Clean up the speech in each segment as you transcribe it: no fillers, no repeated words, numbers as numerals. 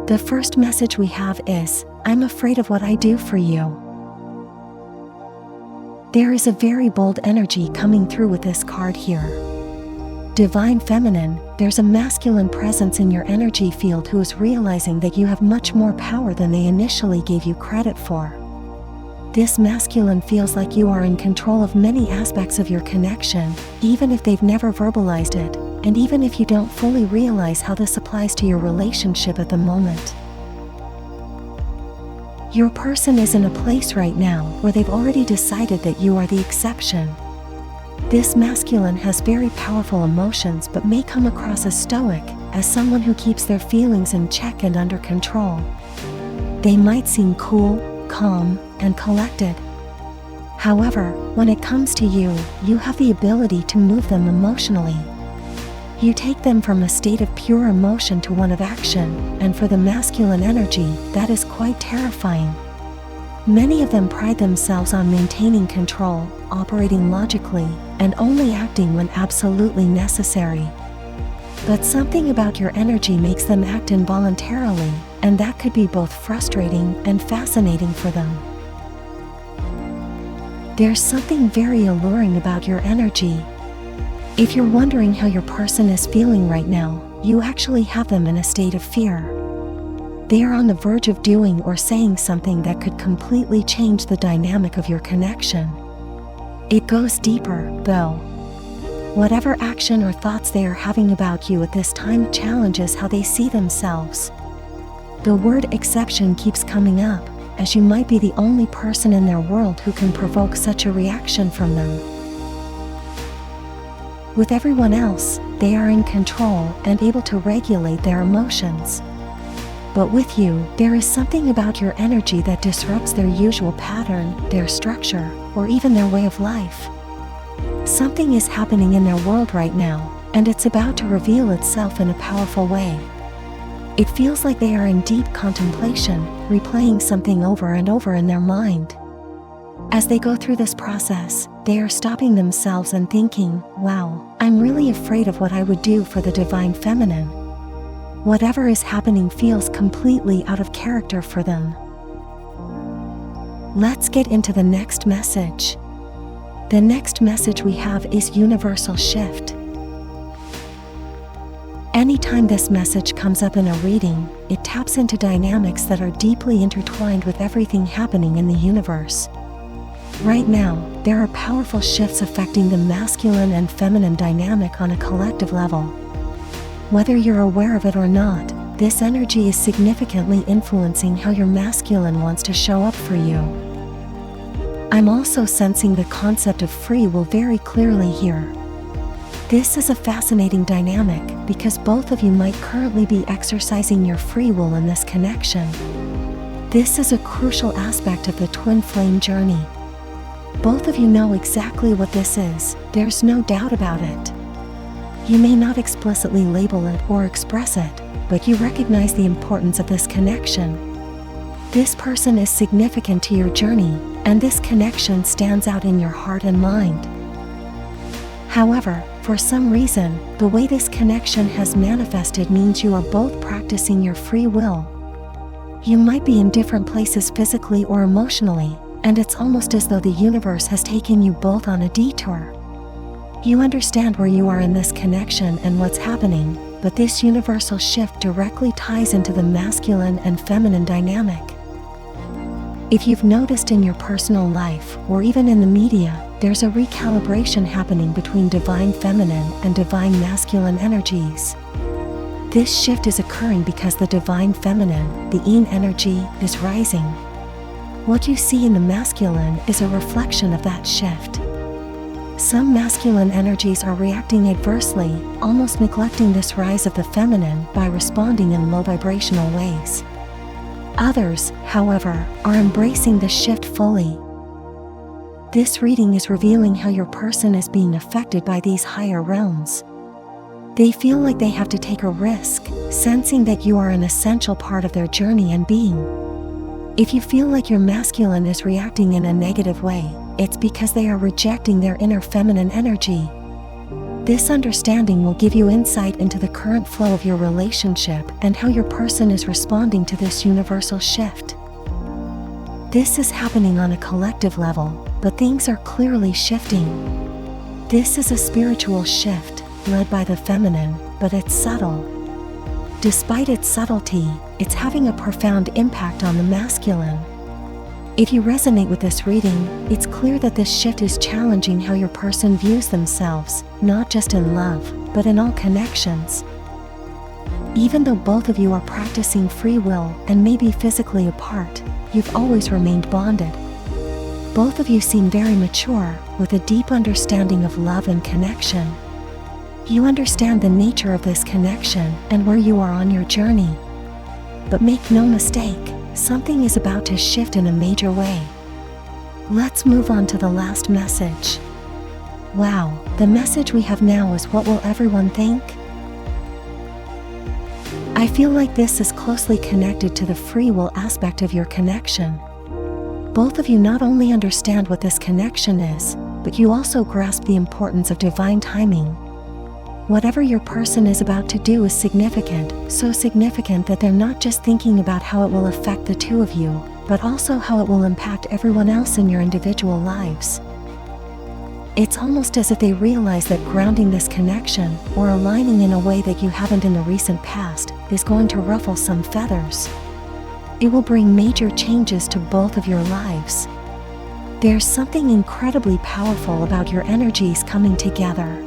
The first message we have is, I'm afraid of what I do for you. There is a very bold energy coming through with this card here. Divine Feminine, there's a masculine presence in your energy field who is realizing that you have much more power than they initially gave you credit for. This masculine feels like you are in control of many aspects of your connection, even if they've never verbalized it, and even if you don't fully realize how this applies to your relationship at the moment. Your person is in a place right now where they've already decided that you are the exception. This masculine has very powerful emotions but may come across as stoic, as someone who keeps their feelings in check and under control. They might seem cool, calm, and collected. However, when it comes to you, you have the ability to move them emotionally. You take them from a state of pure emotion to one of action, and for the masculine energy, that is quite terrifying. Many of them pride themselves on maintaining control, operating logically, and only acting when absolutely necessary. But something about your energy makes them act involuntarily, and that could be both frustrating and fascinating for them. There's something very alluring about your energy. If you're wondering how your person is feeling right now, you actually have them in a state of fear. They are on the verge of doing or saying something that could completely change the dynamic of your connection. It goes deeper, though. Whatever action or thoughts they are having about you at this time challenges how they see themselves. The word exception keeps coming up, as you might be the only person in their world who can provoke such a reaction from them. With everyone else, they are in control and able to regulate their emotions. But with you, there is something about your energy that disrupts their usual pattern, their structure, or even their way of life. Something is happening in their world right now, and it's about to reveal itself in a powerful way. It feels like they are in deep contemplation, replaying something over and over in their mind. As they go through this process, they are stopping themselves and thinking, wow, I'm really afraid of what I would do for the Divine Feminine. Whatever is happening feels completely out of character for them. Let's get into the next message. The next message we have is universal shift. Anytime this message comes up in a reading, it taps into dynamics that are deeply intertwined with everything happening in the universe. Right now, there are powerful shifts affecting the masculine and feminine dynamic on a collective level. Whether you're aware of it or not, this energy is significantly influencing how your masculine wants to show up for you. I'm also sensing the concept of free will very clearly here. This is a fascinating dynamic because both of you might currently be exercising your free will in this connection. This is a crucial aspect of the twin flame journey. Both of you know exactly what this is, there's no doubt about it. You may not explicitly label it or express it, but you recognize the importance of this connection. This person is significant to your journey, and this connection stands out in your heart and mind. However, for some reason, the way this connection has manifested means you are both practicing your free will. You might be in different places physically or emotionally, and it's almost as though the universe has taken you both on a detour. You understand where you are in this connection and what's happening, but this universal shift directly ties into the masculine and feminine dynamic. If you've noticed in your personal life, or even in the media, there's a recalibration happening between divine feminine and divine masculine energies. This shift is occurring because the divine feminine, the yin energy, is rising. What you see in the masculine is a reflection of that shift. Some masculine energies are reacting adversely, almost neglecting this rise of the feminine by responding in low vibrational ways. Others, however, are embracing the shift fully. This reading is revealing how your person is being affected by these higher realms. They feel like they have to take a risk, sensing that you are an essential part of their journey and being. If you feel like your masculine is reacting in a negative way, it's because they are rejecting their inner feminine energy. This understanding will give you insight into the current flow of your relationship and how your person is responding to this universal shift. This is happening on a collective level, but things are clearly shifting. This is a spiritual shift, led by the feminine, but it's subtle. Despite its subtlety, it's having a profound impact on the masculine. If you resonate with this reading, it's clear that this shift is challenging how your person views themselves, not just in love, but in all connections. Even though both of you are practicing free will and may be physically apart, you've always remained bonded. Both of you seem very mature, with a deep understanding of love and connection. You understand the nature of this connection and where you are on your journey. But make no mistake, something is about to shift in a major way. Let's move on to the last message. Wow, the message we have now is what will everyone think? I feel like this is closely connected to the free will aspect of your connection. Both of you not only understand what this connection is, but you also grasp the importance of divine timing. Whatever your person is about to do is significant, so significant that they're not just thinking about how it will affect the two of you, but also how it will impact everyone else in your individual lives. It's almost as if they realize that grounding this connection, or aligning in a way that you haven't in the recent past, is going to ruffle some feathers. It will bring major changes to both of your lives. There's something incredibly powerful about your energies coming together.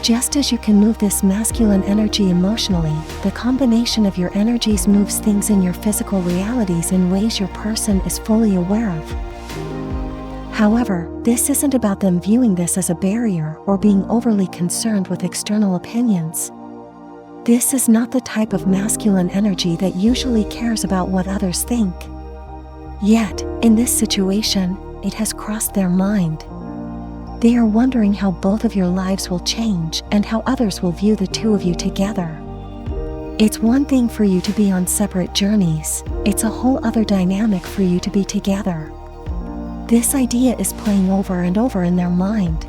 Just as you can move this masculine energy emotionally, the combination of your energies moves things in your physical realities in ways your person is fully aware of. However, this isn't about them viewing this as a barrier or being overly concerned with external opinions. This is not the type of masculine energy that usually cares about what others think. Yet, in this situation, it has crossed their mind. They are wondering how both of your lives will change and how others will view the two of you together. It's one thing for you to be on separate journeys, it's a whole other dynamic for you to be together. This idea is playing over and over in their mind.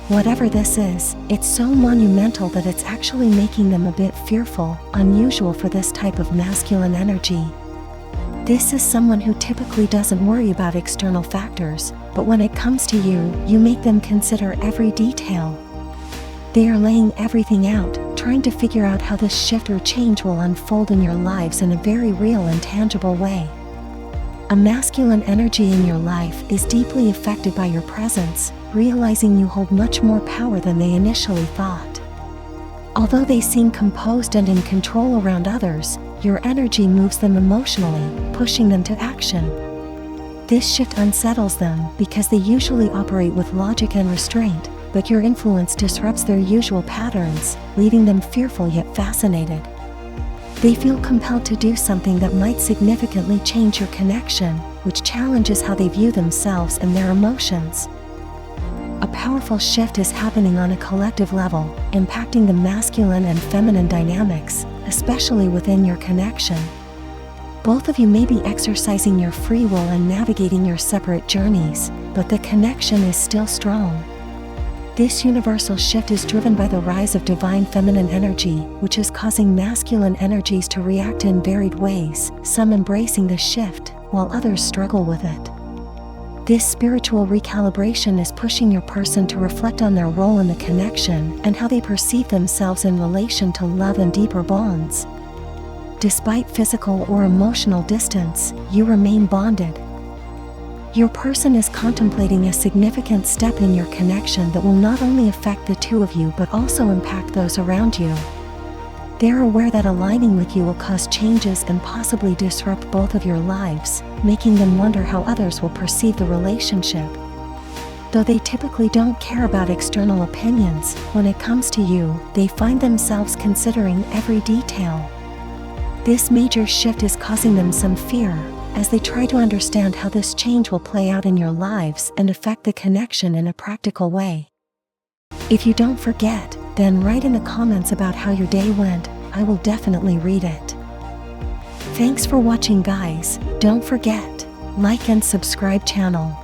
Whatever this is, it's so monumental that it's actually making them a bit fearful, unusual for this type of masculine energy. This is someone who typically doesn't worry about external factors, but when it comes to you, you make them consider every detail. They are laying everything out, trying to figure out how this shift or change will unfold in your lives in a very real and tangible way. A masculine energy in your life is deeply affected by your presence, realizing you hold much more power than they initially thought. Although they seem composed and in control around others, your energy moves them emotionally, pushing them to action. This shift unsettles them because they usually operate with logic and restraint, but your influence disrupts their usual patterns, leaving them fearful yet fascinated. They feel compelled to do something that might significantly change your connection, which challenges how they view themselves and their emotions. A powerful shift is happening on a collective level, impacting the masculine and feminine dynamics, especially within your connection. Both of you may be exercising your free will and navigating your separate journeys, but the connection is still strong. This universal shift is driven by the rise of divine feminine energy, which is causing masculine energies to react in varied ways, some embracing the shift, while others struggle with it. This spiritual recalibration is pushing your person to reflect on their role in the connection and how they perceive themselves in relation to love and deeper bonds. Despite physical or emotional distance, you remain bonded. Your person is contemplating a significant step in your connection that will not only affect the two of you but also impact those around you. They're aware that aligning with you will cause changes and possibly disrupt both of your lives, making them wonder how others will perceive the relationship. Though they typically don't care about external opinions, when it comes to you, they find themselves considering every detail. This major shift is causing them some fear, as they try to understand how this change will play out in your lives and affect the connection in a practical way. If you don't forget, then write in the comments about how your day went. I will definitely read it. Thanks for watching, guys. Don't forget, like and subscribe channel.